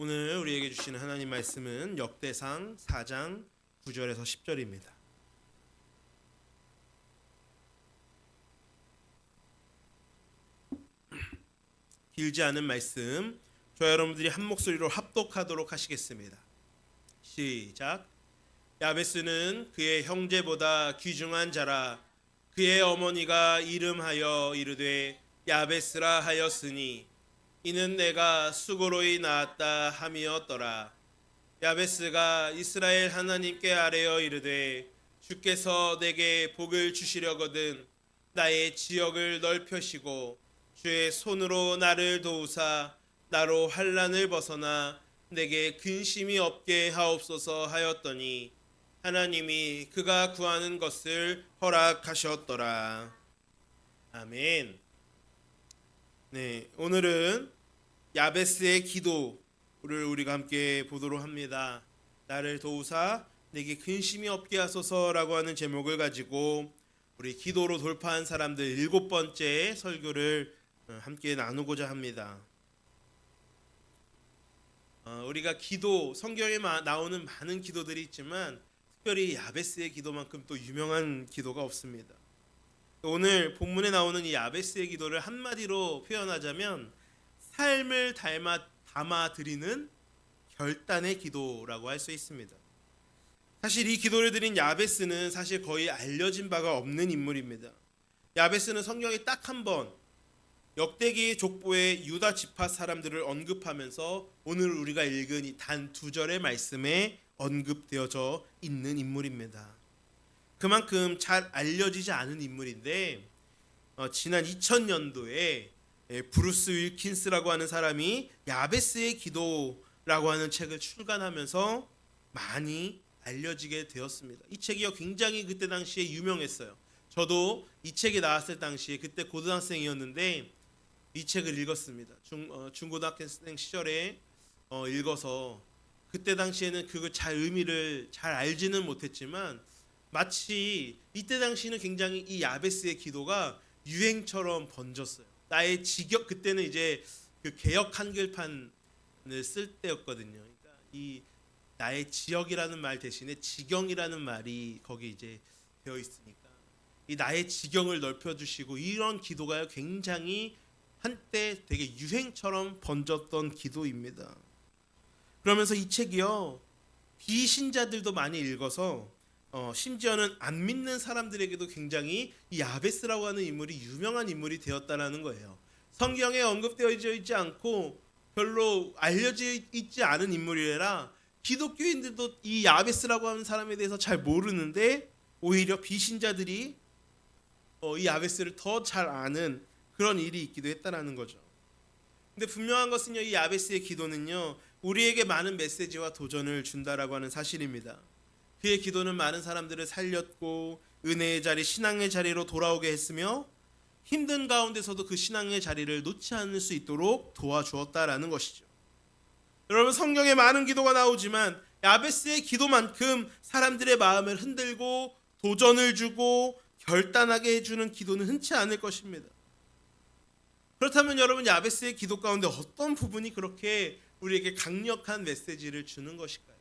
오늘 우리에게 주시는 하나님 말씀은 역대상 4장 9절에서 10절입니다. 길지 않은 말씀, 저와 여러분들이 한 목소리로 합독하도록 하시겠습니다. 시작. 야베스는 그의 형제보다 귀중한 자라. 그의 어머니가 이름하여 이르되 야베스라 하였으니 이는 내가 수고로이 낳았다 함이었더라. 야베스가 이스라엘 하나님께 아뢰어 이르되 주께서 내게 복을 주시려거든 나의 지역을 넓혀시고 주의 손으로 나를 도우사 나로 환난을 벗어나 내게 근심이 없게 하옵소서 하였더니 하나님이 그가 구하는 것을 허락하셨더라. 아멘. 네, 오늘은 야베스의 기도를 우리가 함께 보도록 합니다. 나를 도우사 내게 근심이 없게 하소서라고 하는 제목을 가지고 우리 기도로 돌파한 사람들 7번째 설교를 함께 나누고자 합니다. 우리가 기도, 성경에 나오는 많은 기도들이 있지만 특별히 야베스의 기도만큼 또 유명한 기도가 없습니다. 오늘 본문에 나오는 이 야베스의 기도를 한마디로 표현하자면 삶을 담아 드리는 결단의 기도라고 할 수 있습니다. 사실 이 기도를 드린 야베스는 사실 거의 알려진 바가 없는 인물입니다. 야베스는 성경에 딱 한 번 역대기 족보의 유다 지파 사람들을 언급하면서 오늘 우리가 읽은 이 단 2절의 말씀에 언급되어져 있는 인물입니다. 그만큼 잘 알려지지 않은 인물인데 지난 2000년도에 브루스 윌킨스라고 하는 사람이 야베스의 기도라고 하는 책을 출간하면서 많이 알려지게 되었습니다. 이 책이 굉장히 그때 당시에 유명했어요. 저도 이 책이 나왔을 당시에 그때 고등학생이었는데 이 책을 읽었습니다. 중고등학생 시절에 읽어서 그때 당시에는 그걸 의미를 잘 알지는 못했지만 마치 이때 당시는 굉장히 이 야베스의 기도가 유행처럼 번졌어요. 나의 지역, 그때는 이제 그 개역 한글판을 쓸 때였거든요. 그러니까 이 나의 지역이라는 말 대신에 지경이라는 말이 거기 이제 되어 있으니까 이 나의 지경을 넓혀주시고 이런 기도가 굉장히 한때 되게 유행처럼 번졌던 기도입니다. 그러면서 이 책이요 비신자들도 많이 읽어서 심지어는 안 믿는 사람들에게도 굉장히 이 야베스라고 하는 인물이 유명한 인물이 되었다는 거예요. 성경에 언급되어 있지 않고 별로 알려져 있지 않은 인물이라 기독교인들도 이 야베스라고 하는 사람에 대해서 잘 모르는데 오히려 비신자들이 이 야베스를 더 잘 아는 그런 일이 있기도 했다는 거죠. 근데 분명한 것은요, 이 야베스의 기도는요 우리에게 많은 메시지와 도전을 준다라고 하는 사실입니다. 그의 기도는 많은 사람들을 살렸고 은혜의 자리, 신앙의 자리로 돌아오게 했으며 힘든 가운데서도 그 신앙의 자리를 놓지 않을 수 있도록 도와주었다라는 것이죠. 여러분, 성경에 많은 기도가 나오지만 야베스의 기도만큼 사람들의 마음을 흔들고 도전을 주고 결단하게 해주는 기도는 흔치 않을 것입니다. 그렇다면 여러분, 야베스의 기도 가운데 어떤 부분이 그렇게 우리에게 강력한 메시지를 주는 것일까요?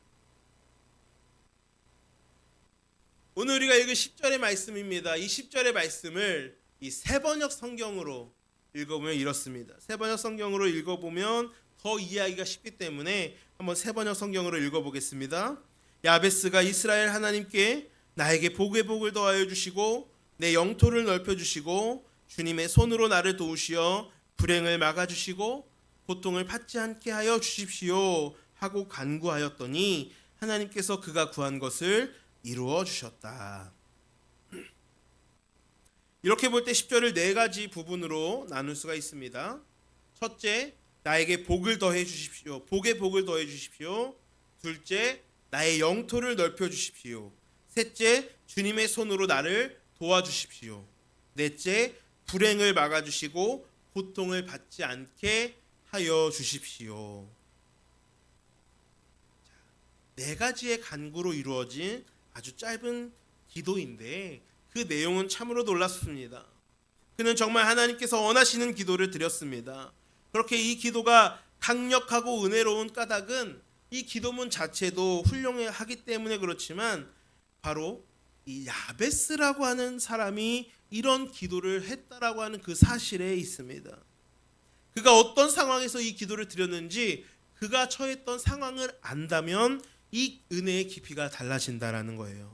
오늘 우리가 읽은 10절의 말씀입니다. 이 10절의 말씀을 이 세번역 성경으로 읽어보면 이렇습니다. 세번역 성경으로 읽어보면 더 이해하기가 쉽기 때문에 한번 세번역 성경으로 읽어보겠습니다. 야베스가 이스라엘 하나님께 나에게 복의 복을 더하여 주시고 내 영토를 넓혀주시고 주님의 손으로 나를 도우시어 불행을 막아주시고 고통을 받지 않게 하여 주십시오 하고 간구하였더니 하나님께서 그가 구한 것을 이루어 주셨다. 이렇게 볼 때 10절을 4가지 부분으로 나눌 수가 있습니다. 첫째, 나에게 복을 더해 주십시오. 복의 복을 더해 주십시오. 둘째, 나의 영토를 넓혀 주십시오. 셋째, 주님의 손으로 나를 도와주십시오. 넷째, 불행을 막아주시고 고통을 받지 않게 하여 주십시오. 4가지의 간구로 이루어진 아주 짧은 기도인데 그 내용은 참으로 놀랍습니다. 그는 정말 하나님께서 원하시는 기도를 드렸습니다. 그렇게 이 기도가 강력하고 은혜로운 까닭은 이 기도문 자체도 훌륭하기 때문에 그렇지만 바로 이 야베스라고 하는 사람이 이런 기도를 했다라고 하는 그 사실에 있습니다. 그가 어떤 상황에서 이 기도를 드렸는지 그가 처했던 상황을 안다면 이 은혜의 깊이가 달라진다라는 거예요.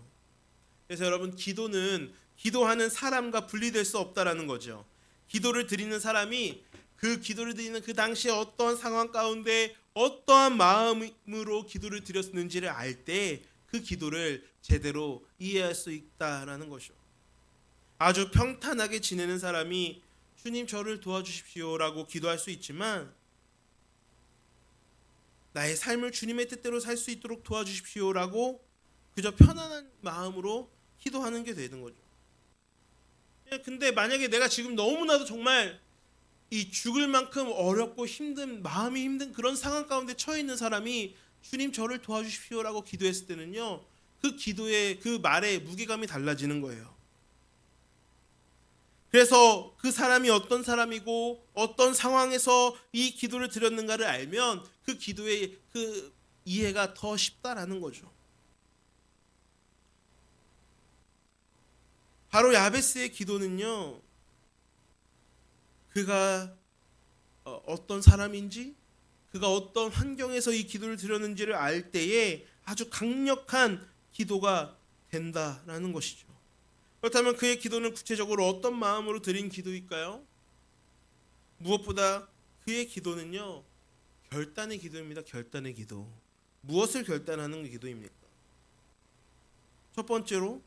그래서 여러분, 기도는 기도하는 사람과 분리될 수 없다라는 거죠. 기도를 드리는 사람이 그 기도를 드리는 그 당시에 어떠한 상황 가운데 어떠한 마음으로 기도를 드렸는지를 알 때 그 기도를 제대로 이해할 수 있다라는 것이죠. 아주 평탄하게 지내는 사람이 주님 저를 도와주십시오라고 기도할 수 있지만 나의 삶을 주님의 뜻대로 살 수 있도록 도와주십시오라고 그저 편안한 마음으로 기도하는 게 되는 거죠. 근데 만약에 내가 지금 너무나도 정말 이 죽을 만큼 어렵고 힘든, 마음이 힘든 그런 상황 가운데 처해 있는 사람이 주님 저를 도와주십시오라고 기도했을 때는요, 그 기도의 그 말의 무게감이 달라지는 거예요. 그래서 그 사람이 어떤 사람이고 어떤 상황에서 이 기도를 드렸는가를 알면 그 기도의 그 이해가 더 쉽다라는 거죠. 바로 야베스의 기도는요, 그가 어떤 사람인지, 그가 어떤 환경에서 이 기도를 드렸는지를 알 때에 아주 강력한 기도가 된다라는 것이죠. 그렇다면 그의 기도는 구체적으로 어떤 마음으로 드린 기도일까요? 무엇보다 그의 기도는요, 결단의 기도입니다. 결단의 기도. 무엇을 결단하는 기도입니까? 첫 번째로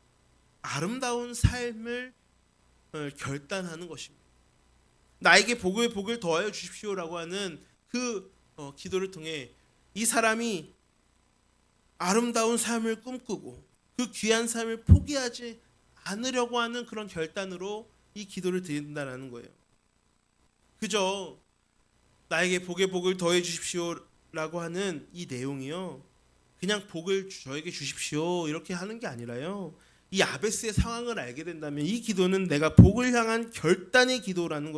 아름다운 삶을 결단하는 것입니다. 나에게 복을 더하여 주십시오라고 하는 그 기도를 통해 이 사람이 아름다운 삶을 꿈꾸고 그 귀한 삶을 포기하지 않으려고 하는 그런 결단으로 이 기도를 드린다는 거예요. 그저 나에게 복을 더해 주십시오라고 하는 이 내용이요, 그냥 복을 저에게 주십시오 이렇게 하는 게 아니라요, 이 야베스의 상황을 알게 된다면 이 기도는 내가 복을 향한 결단의 기도라는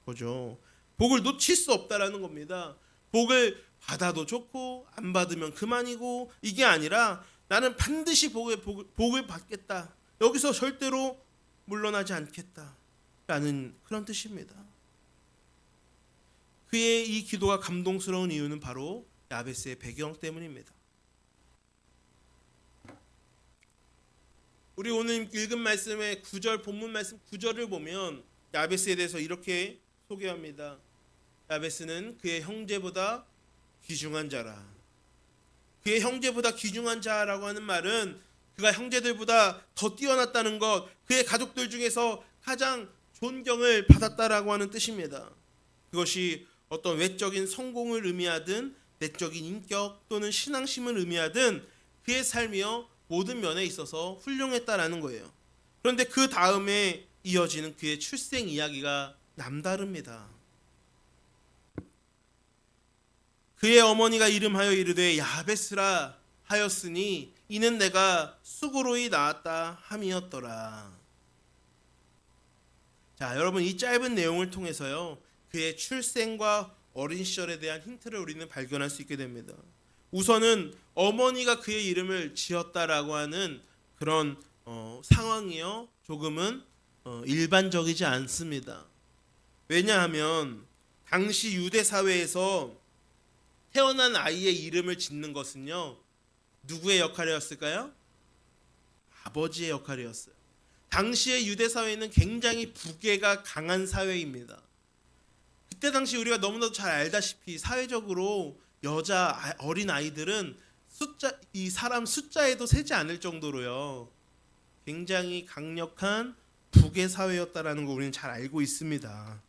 거죠. 복을 놓칠 수 없다라는 겁니다. 복을 받아도 좋고 안 받으면 그만이고, 이게 아니라 나는 반드시 복을 받겠다, 여기서 절대로 물러나지 않겠다라는 그런 뜻입니다. 그의 이 기도가 감동스러운 이유는 바로 야베스의 배경 때문입니다. 우리 오늘 읽은 말씀의 9절, 본문 말씀 9절을 보면 야베스에 대해서 이렇게 소개합니다. 야베스는 그의 형제보다 귀중한 자라. 그의 형제보다 귀중한 자라고 하는 말은 그가 형제들보다 더 뛰어났다는 것, 그의 가족들 중에서 가장 존경을 받았다라고 하는 뜻입니다. 그것이 어떤 외적인 성공을 의미하든 내적인 인격 또는 신앙심을 의미하든 그의 삶이요 모든 면에 있어서 훌륭했다라는 거예요. 그런데 그 다음에 이어지는 그의 출생 이야기가 남다릅니다. 그의 어머니가 이름하여 이르되 야베스라 하였으니 이는 내가 수고로이 낳았다 함이었더라. 자, 여러분, 이 짧은 내용을 통해서요 그의 출생과 어린 시절에 대한 힌트를 우리는 발견할 수 있게 됩니다. 우선은 어머니가 그의 이름을 지었다라고 하는 그런 상황이요 조금은 일반적이지 않습니다. 왜냐하면 당시 유대 사회에서 태어난 아이의 이름을 짓는 것은요 누구의 역할이었을까요? 아버지의 역할이었어요. 당시의 유대 사회는 굉장히 부계가 강한 사회입니다. 그때 당시 우리가 너무나도 잘 알다시피 사회적으로 여자 어린 아이들은 이 사람 숫자에도 세지 않을 정도로요 굉장히 강력한 부계 사회였다라는 거 우리는 잘 알고 있습니다.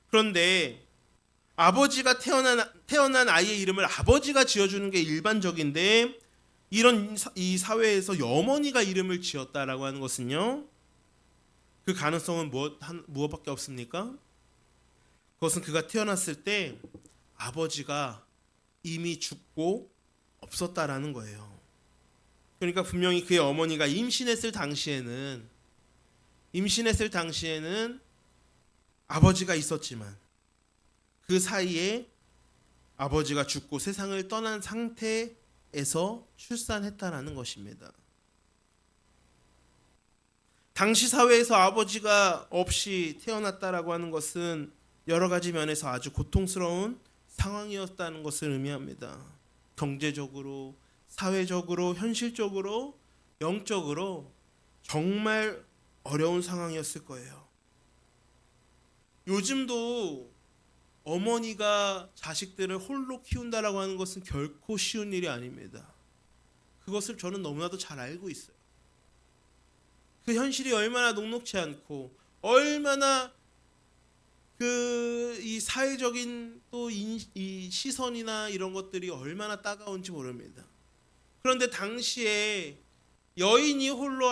그런데 아버지가 태어난 아이의 이름을 아버지가 지어주는 게 일반적인데, 이런 이 사회에서 어머니가 이름을 지었다라고 하는 것은요 그 가능성은 무엇밖에 없습니까? 그것은 그가 태어났을 때 아버지가 이미 죽고 없었다라는 거예요. 그러니까 분명히 그의 어머니가 임신했을 당시에는 아버지가 있었지만 그 사이에 아버지가 죽고 세상을 떠난 상태에서 출산했다라는 것입니다. 당시 사회에서 아버지가 없이 태어났다라고 하는 것은 여러 가지 면에서 아주 고통스러운 상황이었다는 것을 의미합니다. 경제적으로, 사회적으로, 현실적으로, 영적으로 정말 어려운 상황이었을 거예요. 요즘도 어머니가 자식들을 홀로 키운다라고 하는 것은 결코 쉬운 일이 아닙니다. 그것을 저는 너무나도 잘 알고 있어요. 그 현실이 얼마나 녹록지 않고 얼마나 이 사회적인 또 이 시선이나 이런 것들이 얼마나 따가운지 모릅니다. 그런데 당시에 여인이 홀로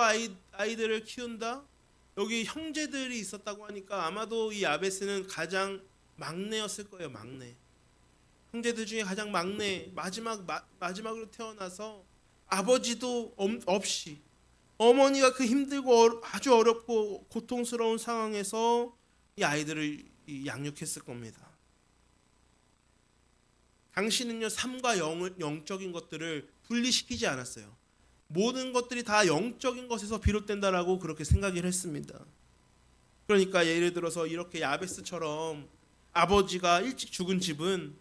아이들을 키운다? 여기 형제들이 있었다고 하니까 아마도 이 야베스는 가장 막내였을 거예요. 막내. 형제들 중에 가장 막내, 마지막으로 태어나서 아버지도 없이 어머니가 그 힘들고 아주 어렵고 고통스러운 상황에서 이 아이들을 양육했을 겁니다. 당신은요, 삶과 영적인 것들을 분리시키지 않았어요. 모든 것들이 다 영적인 것에서 비롯된다라고 그렇게 생각을 했습니다. 그러니까 예를 들어서 이렇게 야베스처럼 아버지가 일찍 죽은 집은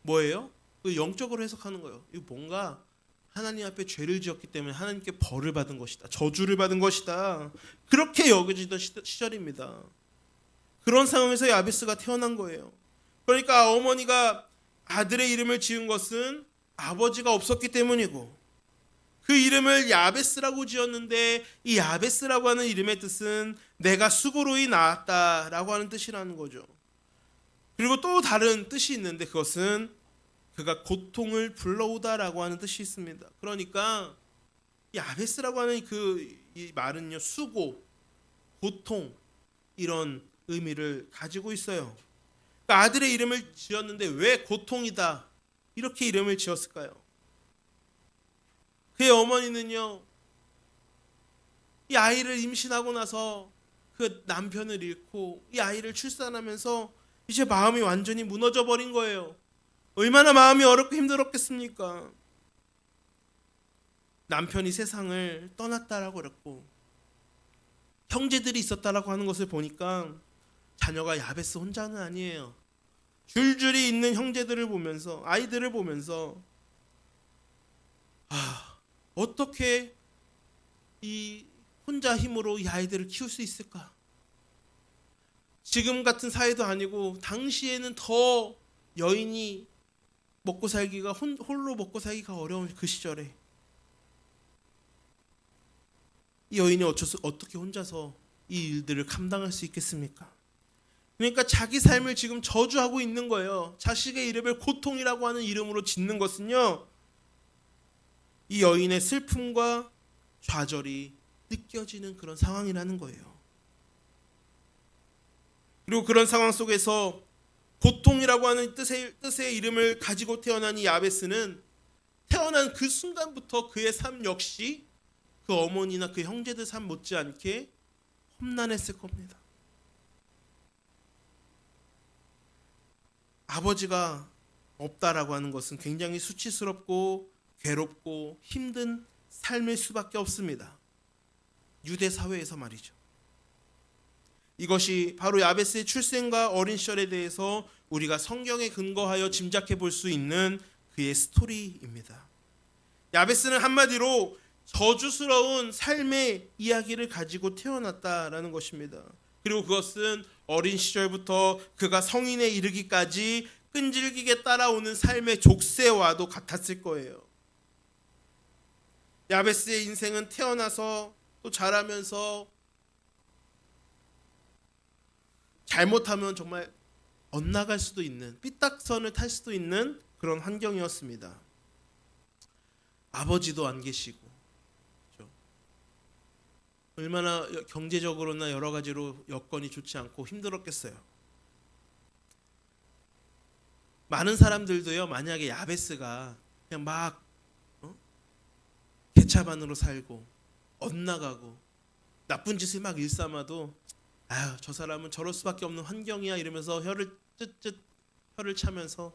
뭐예요? 그 영적으로 해석하는 거예요. 이거 뭔가 하나님 앞에 죄를 지었기 때문에 하나님께 벌을 받은 것이다. 저주를 받은 것이다. 그렇게 여겨지던 시절입니다. 그런 상황에서 야베스가 태어난 거예요. 그러니까 어머니가 아들의 이름을 지은 것은 아버지가 없었기 때문이고, 그 이름을 야베스라고 지었는데 이 야베스라고 하는 이름의 뜻은 내가 수고로이 낳았다라고 하는 뜻이라는 거죠. 그리고 또 다른 뜻이 있는데 그것은 그가 고통을 불러오다라고 하는 뜻이 있습니다. 그러니까 야베스라고 하는 이 말은요, 수고, 고통 이런 의미를 가지고 있어요. 그러니까 아들의 이름을 지었는데 왜 고통이다 이렇게 이름을 지었을까요? 그의 어머니는요, 이 아이를 임신하고 나서 그 남편을 잃고 이 아이를 출산하면서 이제 마음이 완전히 무너져 버린 거예요. 얼마나 마음이 어렵고 힘들었겠습니까? 남편이 세상을 떠났다라고 그랬고 형제들이 있었다라고 하는 것을 보니까 자녀가 야베스 혼자는 아니에요. 줄줄이 있는 형제들을 보면서, 아이들을 보면서 어떻게 이 혼자 힘으로 이 아이들을 키울 수 있을까? 지금 같은 사회도 아니고 당시에는 더 여인이 먹고 살기가 홀로 먹고 살기가 어려운 그 시절에 이 여인이 어떻게 혼자서 이 일들을 감당할 수 있겠습니까? 그러니까 자기 삶을 지금 저주하고 있는 거예요. 자식의 이름을 고통이라고 하는 이름으로 짓는 것은요, 이 여인의 슬픔과 좌절이 느껴지는 그런 상황이라는 거예요. 그리고 그런 상황 속에서 고통이라고 하는 뜻의 이름을 가지고 태어난 이 야베스는 태어난 그 순간부터 그의 삶 역시 그 어머니나 그 형제들 삶 못지않게 험난했을 겁니다. 아버지가 없다라고 하는 것은 굉장히 수치스럽고 괴롭고 힘든 삶일 수밖에 없습니다. 유대 사회에서 말이죠. 이것이 바로 야베스의 출생과 어린 시절에 대해서 우리가 성경에 근거하여 짐작해 볼 수 있는 그의 스토리입니다. 야베스는 한마디로 저주스러운 삶의 이야기를 가지고 태어났다라는 것입니다. 그리고 그것은 어린 시절부터 그가 성인에 이르기까지 끈질기게 따라오는 삶의 족쇄와도 같았을 거예요. 야베스의 인생은 태어나서 또 자라면서 잘못하면 정말 엇나갈 수도 있는, 삐딱선을 탈 수도 있는 그런 환경이었습니다. 아버지도 안 계시고, 그렇죠? 얼마나 경제적으로나 여러 가지로 여건이 좋지 않고 힘들었겠어요. 많은 사람들도요, 만약에 야베스가 그냥 막 개차반으로 살고 엇나가고 나쁜 짓을 막 일삼아도 아유, 저 사람은 저럴 수밖에 없는 환경이야 이러면서 혀를 차면서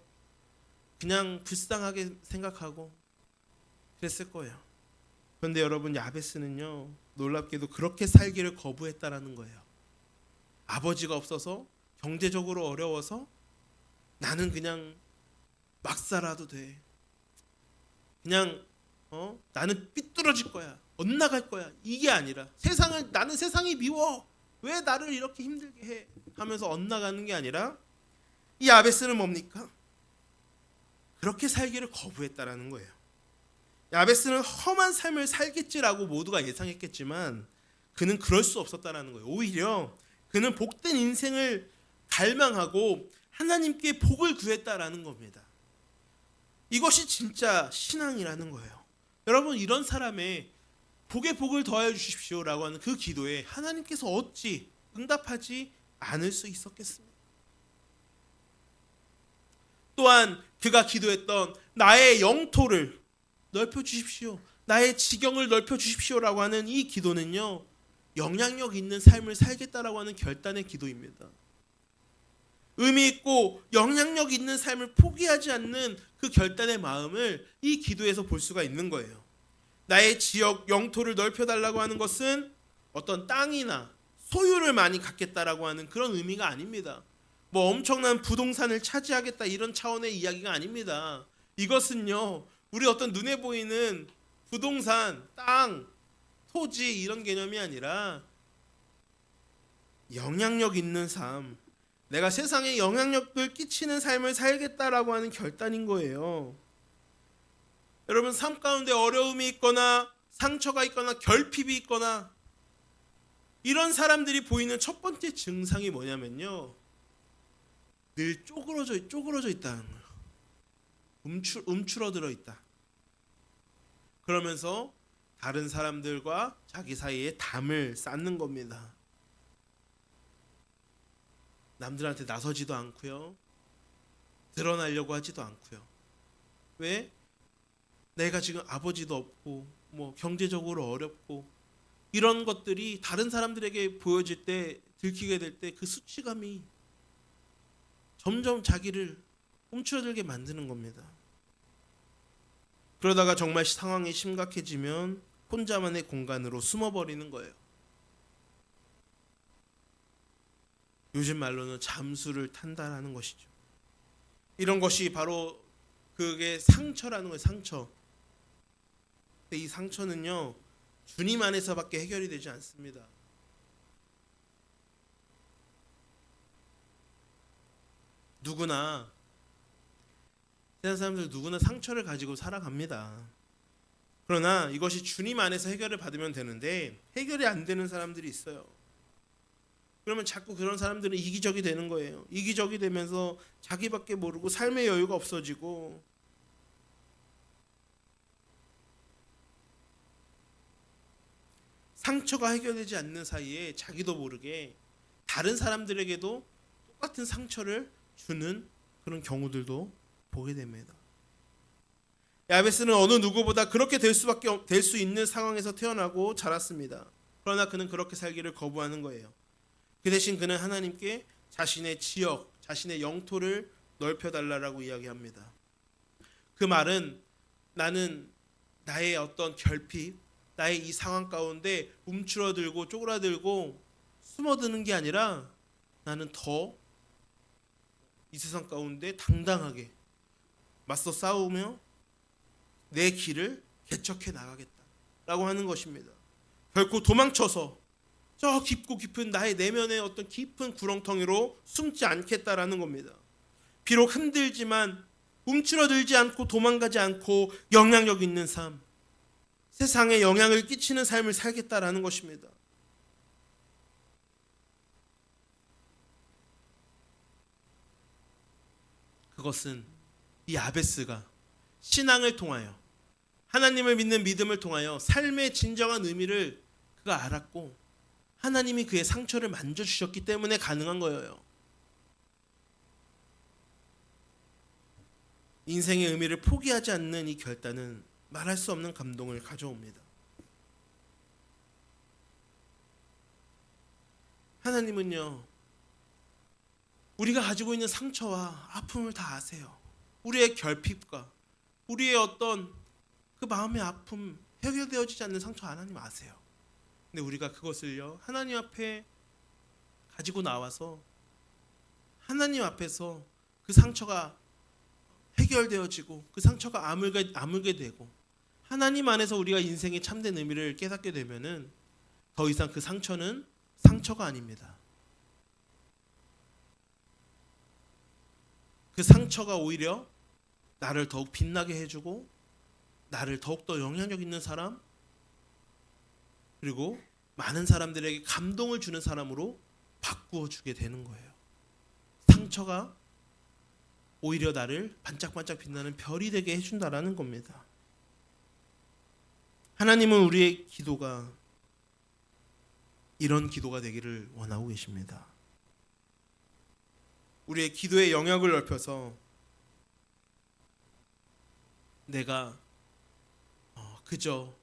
그냥 불쌍하게 생각하고 그랬을 거예요. 그런데 여러분, 야베스는요, 놀랍게도 그렇게 살기를 거부했다라는 거예요. 아버지가 없어서, 경제적으로 어려워서 나는 그냥 막 살아도 돼. 그냥 나는 삐뚤어질 거야. 엇나갈 거야. 이게 아니라 나는 세상이 미워. 왜 나를 이렇게 힘들게 해? 하면서 엇나가는 게 아니라, 이 야베스는 뭡니까? 그렇게 살기를 거부했다라는 거예요. 야베스는 험한 삶을 살겠지라고 모두가 예상했겠지만 그는 그럴 수 없었다라는 거예요. 오히려 그는 복된 인생을 갈망하고 하나님께 복을 구했다라는 겁니다. 이것이 진짜 신앙이라는 거예요. 여러분, 이런 사람의 복에 복을 더하여 주십시오라고 하는 그 기도에 하나님께서 어찌 응답하지 않을 수 있었겠습니까? 또한 그가 기도했던 나의 영토를 넓혀 주십시오, 나의 지경을 넓혀 주십시오라고 하는 이 기도는요, 영향력 있는 삶을 살겠다라고 하는 결단의 기도입니다. 의미 있고 영향력 있는 삶을 포기하지 않는 그 결단의 마음을 이 기도에서 볼 수가 있는 거예요. 나의 지역, 영토를 넓혀달라고 하는 것은 어떤 땅이나 소유를 많이 갖겠다라고 하는 그런 의미가 아닙니다. 뭐 엄청난 부동산을 차지하겠다 이런 차원의 이야기가 아닙니다. 이것은요, 우리 어떤 눈에 보이는 부동산, 땅, 토지 이런 개념이 아니라 영향력 있는 삶, 내가 세상에 영향력을 끼치는 삶을 살겠다라고 하는 결단인 거예요. 여러분, 삶 가운데 어려움이 있거나 상처가 있거나 결핍이 있거나 이런 사람들이 보이는 첫 번째 증상이 뭐냐면요, 늘 쪼그러져 있다는 거예요. 움츠러들어 있다. 그러면서 다른 사람들과 자기 사이에 담을 쌓는 겁니다. 남들한테 나서지도 않고요, 드러나려고 하지도 않고요. 왜? 내가 지금 아버지도 없고 뭐 경제적으로 어렵고 이런 것들이 다른 사람들에게 보여질 때, 들키게 될 때 그 수치감이 점점 자기를 움츠러들게 만드는 겁니다. 그러다가 정말 상황이 심각해지면 혼자만의 공간으로 숨어버리는 거예요. 요즘 말로는 잠수를 탄다라는 것이죠. 이런 것이 바로 그게 상처라는 거예요. 상처. 근데 이 상처는요, 주님 안에서밖에 해결이 되지 않습니다. 누구나, 세상 사람들 누구나 상처를 가지고 살아갑니다. 그러나 이것이 주님 안에서 해결을 받으면 되는데 해결이 안 되는 사람들이 있어요. 그러면 자꾸 그런 사람들은 이기적이 되는 거예요. 이기적이 되면서 자기밖에 모르고 삶의 여유가 없어지고, 상처가 해결되지 않는 사이에 자기도 모르게 다른 사람들에게도 똑같은 상처를 주는 그런 경우들도 보게 됩니다. 야베스는 어느 누구보다 그렇게 될 수 있는 상황에서 태어나고 자랐습니다. 그러나 그는 그렇게 살기를 거부하는 거예요. 그 대신 그는 하나님께 자신의 지역, 자신의 영토를 넓혀달라고 이야기합니다. 그 말은 나는 나의 어떤 결핍, 나의 이 상황 가운데 움츠러들고 쪼그라들고 숨어드는 게 아니라 나는 더 이 세상 가운데 당당하게 맞서 싸우며 내 길을 개척해 나가겠다라고 하는 것입니다. 결코 도망쳐서 저 깊고 깊은 나의 내면의 어떤 깊은 구렁텅이로 숨지 않겠다라는 겁니다. 비록 힘들지만 움츠러들지 않고 도망가지 않고 영향력 있는 삶, 세상에 영향을 끼치는 삶을 살겠다라는 것입니다. 그것은 이 야베스가 신앙을 통하여, 하나님을 믿는 믿음을 통하여 삶의 진정한 의미를 그가 알았고 하나님이 그의 상처를 만져주셨기 때문에 가능한 거예요. 인생의 의미를 포기하지 않는 이 결단은 말할 수 없는 감동을 가져옵니다. 하나님은요, 우리가 가지고 있는 상처와 아픔을 다 아세요. 우리의 결핍과 우리의 어떤 그 마음의 아픔, 해결되어지지 않는 상처 하나님 아세요. 근데 우리가 그것을요 하나님 앞에 가지고 나와서 하나님 앞에서 그 상처가 해결되어지고 그 상처가 아물게 되고 하나님 안에서 우리가 인생의 참된 의미를 깨닫게 되면은 더 이상 그 상처는 상처가 아닙니다. 그 상처가 오히려 나를 더욱 빛나게 해주고 나를 더욱더 영향력 있는 사람, 그리고 많은 사람들에게 감동을 주는 사람으로 바꾸어 주게 되는 거예요. 상처가 오히려 나를 반짝반짝 빛나는 별이 되게 해준다라는 겁니다. 하나님은 우리의 기도가 이런 기도가 되기를 원하고 계십니다. 우리의 기도의 영역을 넓혀서 내가 그저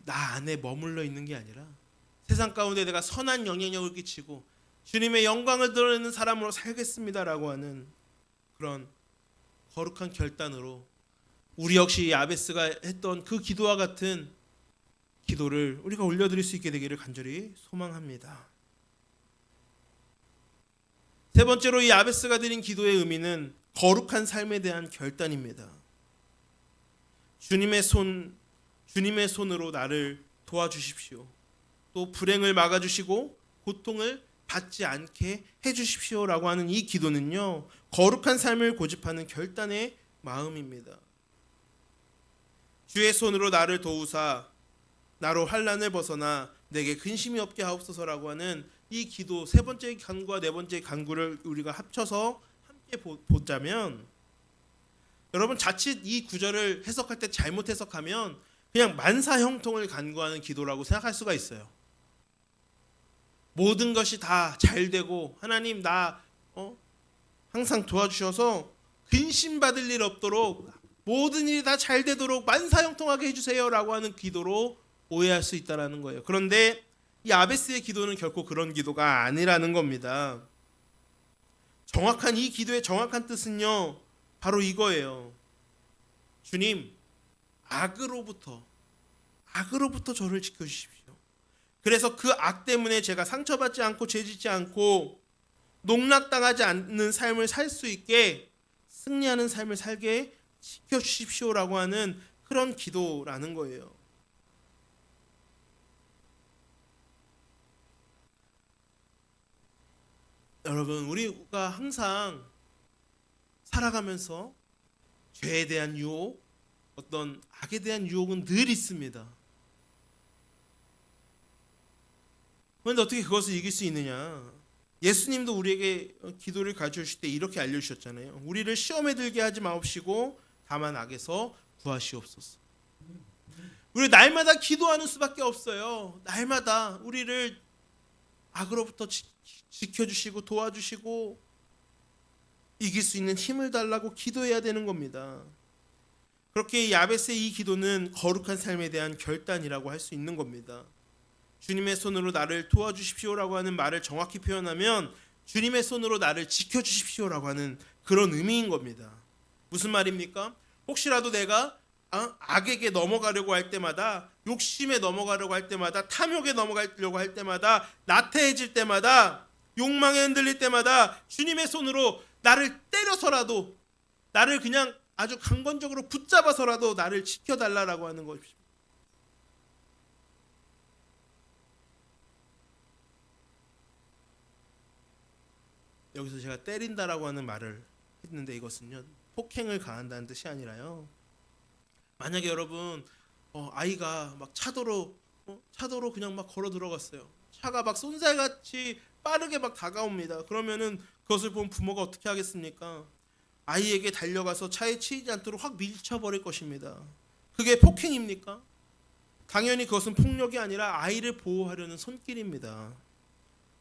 나 안에 머물러 있는 게 아니라 세상 가운데 내가 선한 영향력을 끼치고 주님의 영광을 드러내는 사람으로 살겠습니다라고 하는 그런 거룩한 결단으로 우리 역시 야베스가 했던 그 기도와 같은 기도를 우리가 올려드릴 수 있게 되기를 간절히 소망합니다. 세 번째로 이 야베스가 드린 기도의 의미는 거룩한 삶에 대한 결단입니다. 주님의 손으로 나를 도와주십시오. 또 불행을 막아주시고 고통을 받지 않게 해주십시오라고 하는 이 기도는요 거룩한 삶을 고집하는 결단의 마음입니다. 주의 손으로 나를 도우사 나로 환난을 벗어나 내게 근심이 없게 하옵소서라고 하는 이 기도 세 번째 간구와 네 번째 간구를 우리가 합쳐서 함께 보자면 여러분 자칫 이 구절을 해석할 때 잘못 해석하면 그냥 만사형통을 간구하는 기도라고 생각할 수가 있어요. 모든 것이 다 잘 되고 하나님 나 항상 도와주셔서 근심받을 일 없도록 모든 일이 다 잘 되도록 만사형통하게 해주세요라고 하는 기도로 오해할 수 있다는 거예요. 그런데 이 야베스의 기도는 결코 그런 기도가 아니라는 겁니다. 정확한 이 기도의 정확한 뜻은요 바로 이거예요. 주님 악으로부터 저를 지켜주십시오. 그래서 그 악 때문에 제가 상처받지 않고 죄짓지 않고 농락당하지 않는 삶을 살 수 있게 승리하는 삶을 살게 지켜주십시오라고 하는 그런 기도라는 거예요. 여러분 우리가 항상 살아가면서 죄에 대한 유혹, 어떤 악에 대한 유혹은 늘 있습니다. 그런데 어떻게 그것을 이길 수 있느냐? 예수님도 우리에게 기도를 가르쳐 주실 때 이렇게 알려주셨잖아요. 우리를 시험에 들게 하지 마옵시고 다만 악에서 구하시옵소서. 우리 날마다 기도하는 수밖에 없어요. 날마다 우리를 악으로부터 지켜주시고 도와주시고 이길 수 있는 힘을 달라고 기도해야 되는 겁니다. 그렇게 야베스의 이 기도는 거룩한 삶에 대한 결단이라고 할 수 있는 겁니다. 주님의 손으로 나를 도와주십시오라고 하는 말을 정확히 표현하면 주님의 손으로 나를 지켜주십시오라고 하는 그런 의미인 겁니다. 무슨 말입니까? 혹시라도 내가 악에게 넘어가려고 할 때마다, 욕심에 넘어가려고 할 때마다, 탐욕에 넘어가려고 할 때마다, 나태해질 때마다, 욕망에 흔들릴 때마다 주님의 손으로 나를 때려서라도, 나를 그냥 아주 강건적으로 붙잡아서라도 나를 지켜달라고 하는 것입니다. 여기서 제가 때린다라고 하는 말을 했는데 이것은요 폭행을 가한다는 뜻이 아니라요. 만약에 여러분 아이가 막 차도로 그냥 막 걸어 들어갔어요. 차가 막 쏜살같이 빠르게 막 다가옵니다. 그러면은 그것을 본 부모가 어떻게 하겠습니까? 아이에게 달려가서 차에 치이지 않도록 확 밀쳐버릴 것입니다. 그게 폭행입니까? 당연히 그것은 폭력이 아니라 아이를 보호하려는 손길입니다.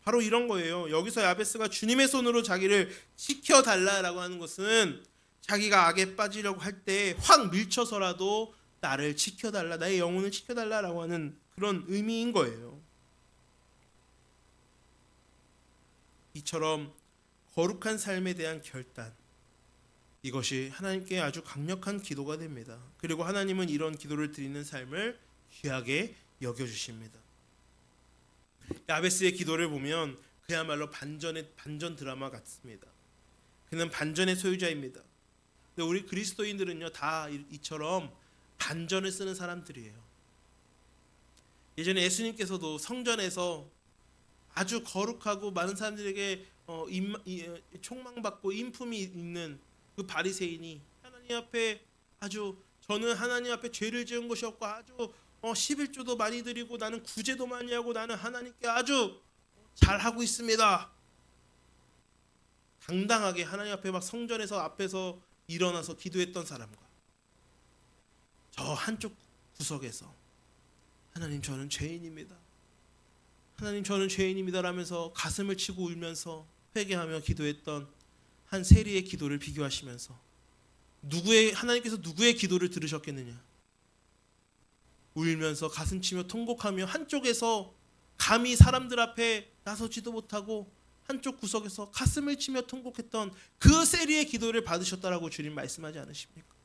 바로 이런 거예요. 여기서 야베스가 주님의 손으로 자기를 지켜달라라고 하는 것은 자기가 악에 빠지려고 할 때 확 밀쳐서라도 나를 지켜달라, 나의 영혼을 지켜달라라고 하는 그런 의미인 거예요. 이처럼 거룩한 삶에 대한 결단, 이것이 하나님께 아주 강력한 기도가 됩니다. 그리고 하나님은 이런 기도를 드리는 삶을 귀하게 여겨주십니다. 야베스의 기도를 보면 그야말로 반전 드라마 같습니다. 그는 반전의 소유자입니다. 근데 우리 그리스도인들은요 다 이처럼 반전을 쓰는 사람들이에요. 예전에 예수님께서도 성전에서 아주 거룩하고 많은 사람들에게 촉망받고 인품이 있는 그 바리새인이 하나님 앞에 저는 하나님 앞에 죄를 지은 것이 없고 아주 11조도 많이 드리고 나는 구제도 많이 하고 나는 하나님께 아주 잘하고 있습니다. 당당하게 하나님 앞에 막 성전에서 앞에서 일어나서 기도했던 사람과 저 한쪽 구석에서 하나님 저는 죄인입니다. 하나님 저는 죄인입니다 라면서 가슴을 치고 울면서 회개하며 기도했던 한 세리의 기도를 비교하시면서 하나님께서 누구의 기도를 들으셨겠느냐? 울면서 가슴치며 통곡하며 한쪽에서 감히 사람들 앞에 나서지도 못하고 한쪽 구석에서 가슴을 치며 통곡했던 그 세리의 기도를 받으셨다라고 주님 말씀하지 않으십니까?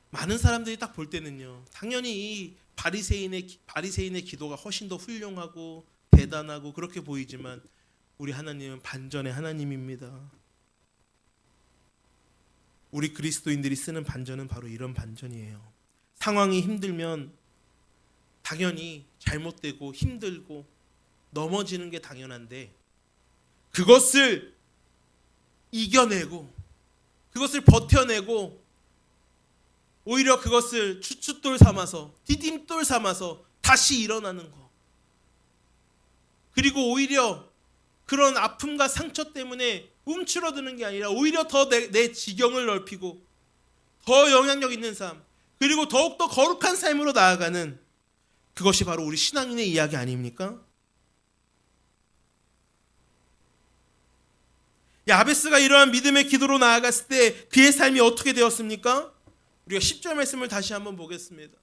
많은 사람들이 딱 볼 때는요 당연히 이 바리새인의 기도가 훨씬 더 훌륭하고 대단하고 그렇게 보이지만 우리 하나님은 반전의 하나님입니다. 우리 그리스도인들이 쓰는 반전은 바로 이런 반전이에요. 상황이 힘들면 당연히 잘못되고 힘들고 넘어지는 게 당연한데 그것을 이겨내고 그것을 버텨내고 오히려 그것을 추춧돌 삼아서 디딤돌 삼아서 다시 일어나는 거. 그리고 오히려 그런 아픔과 상처 때문에 움츠러드는 게 아니라 오히려 더 내 지경을 넓히고 더 영향력 있는 삶 그리고 더욱더 거룩한 삶으로 나아가는 그것이 바로 우리 신앙인의 이야기 아닙니까? 야베스가 이러한 믿음의 기도로 나아갔을 때 그의 삶이 어떻게 되었습니까? 우리가 10절 말씀을 다시 한번 보겠습니다.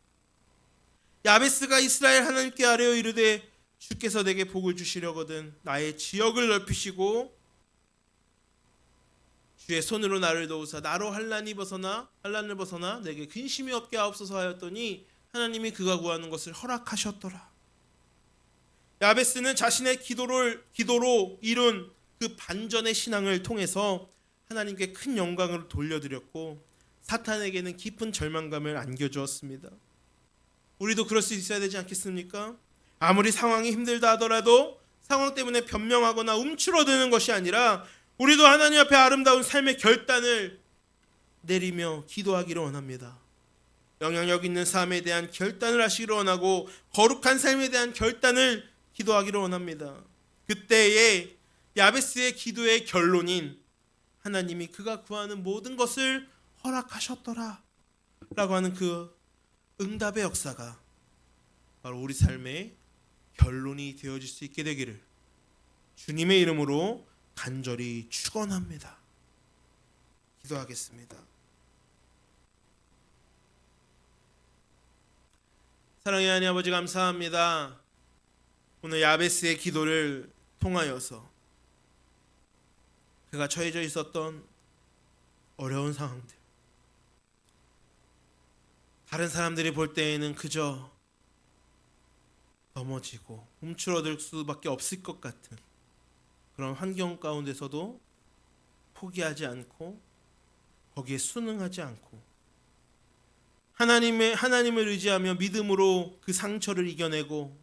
야베스가 이스라엘 하나님께 아뢰어 이르되 주께서 내게 복을 주시려거든 나의 지역을 넓히시고 주의 손으로 나를 도우사 나로 환난을 벗어나 내게 근심이 없게 하옵소서 하였더니 하나님이 그가 구하는 것을 허락하셨더라. 야베스는 자신의 기도로 이룬 그 반전의 신앙을 통해서 하나님께 큰 영광을 돌려드렸고 사탄에게는 깊은 절망감을 안겨주었습니다. 우리도 그럴 수 있어야 되지 않겠습니까? 아무리 상황이 힘들다 하더라도 상황 때문에 변명하거나 움츠러드는 것이 아니라 우리도 하나님 앞에 아름다운 삶의 결단을 내리며 기도하기를 원합니다. 영향력 있는 삶에 대한 결단을 하시기를 원하고 거룩한 삶에 대한 결단을 기도하기를 원합니다. 그때에 야베스의 기도의 결론인 하나님이 그가 구하는 모든 것을 허락하셨더라 라고 하는 그 응답의 역사가 바로 우리 삶의 결론이 되어질 수 있게 되기를 주님의 이름으로 간절히 축원합니다. 기도하겠습니다. 사랑의 하나님 아버지 감사합니다. 오늘 야베스의 기도를 통하여서 그가 처해져 있었던 어려운 상황들 다른 사람들이 볼 때에는 그저 넘어지고 움츠러들 수밖에 없을 것 같은 그런 환경 가운데서도 포기하지 않고 거기에 순응하지 않고 하나님을 의지하며 믿음으로 그 상처를 이겨내고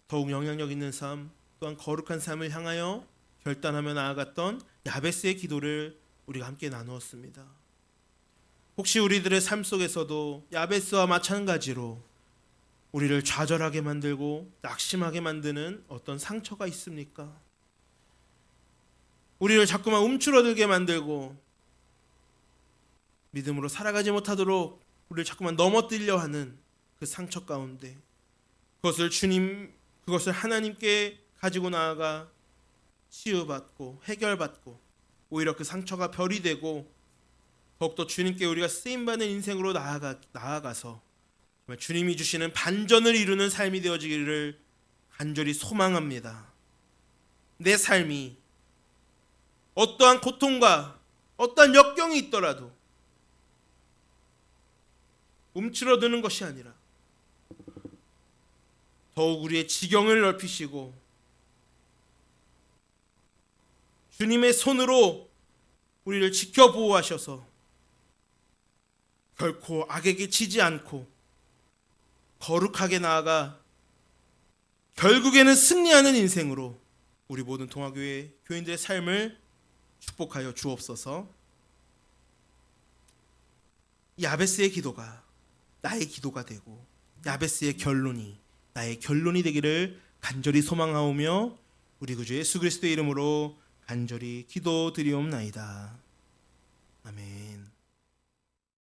더욱 영향력 있는 삶 또한 거룩한 삶을 향하여 결단하며 나아갔던 야베스의 기도를 우리가 함께 나누었습니다. 혹시 우리들의 삶 속에서도 야베스와 마찬가지로 우리를 좌절하게 만들고 낙심하게 만드는 어떤 상처가 있습니까? 우리를 자꾸만 움츠러들게 만들고 믿음으로 살아가지 못하도록 우리를 자꾸만 넘어뜨리려 하는 그 상처 가운데 그것을 하나님께 가지고 나아가 치유받고 해결받고 오히려 그 상처가 별이 되고 더욱더 주님께 우리가 쓰임받는 인생으로 나아가서 정말 주님이 주시는 반전을 이루는 삶이 되어지기를 간절히 소망합니다. 내 삶이 어떠한 고통과 어떠한 역경이 있더라도 움츠러드는 것이 아니라 더욱 우리의 지경을 넓히시고 주님의 손으로 우리를 지켜 보호하셔서 결코 악에게 지지 않고 거룩하게 나아가 결국에는 승리하는 인생으로 우리 모든 동아교회 교인들의 삶을 축복하여 주옵소서. 야베스의 기도가 나의 기도가 되고 야베스의 결론이 나의 결론이 되기를 간절히 소망하오며 우리 구주 예수 그리스도의 이름으로 간절히 기도드리옵나이다. 아멘.